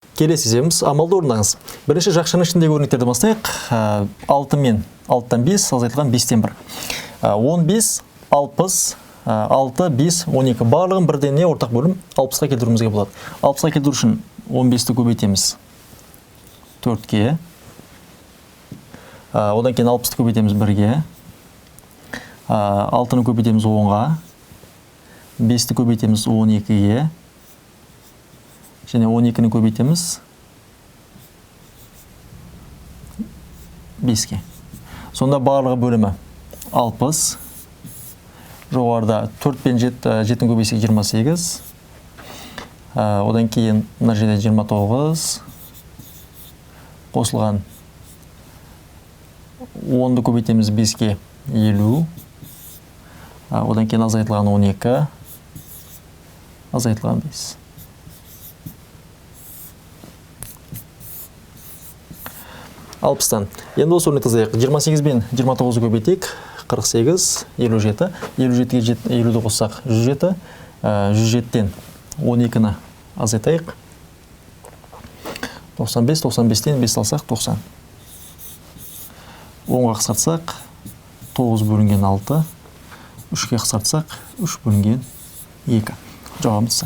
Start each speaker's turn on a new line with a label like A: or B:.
A: Келесі іземіз амалды орындаңыз. Бірінші жақшаның ішіндегі өрнектерді бастайық. 6 мен 6-тан 5 азайтылған 5-тен 1. 15, 60, 6, 5, 12. Барлығын бірден не ортақ бөлім 60-қа келтіруімізге болады. 60-қа келтіру үшін 15-ті көбейтеміз 4-ке. Одан кейін 60-ті көбейтеміз 1-ге. 6-ны көбейтеміз 10-ға. 5-ті көбейтеміз 12-ге. Және 12-ні көбейтеміз 5-ке. Сонда барлығы бөлімі 60. Жоғарыда 4 пен 7-ні көбейсек 28. Одан кейін мына жерде 29. Қосылған 10-ды көбейтеміз 5-ке 50. Одан кейін азайтылған 12. Азайтылған 5. Алпыстан. Енді осы өрнекті жазайық. 28 бен 29-ды көбейтейік. 48, 57. 57-ге 50-ді қоссақ 107. 107-тен 12-ні азайтайық. 95, 95-тен 5 алсақ 90. 10-ға қысқартсақ 9 бөлінген 6. 3-ке қысқартсақ 3 бөлінген 2. Жауабымыз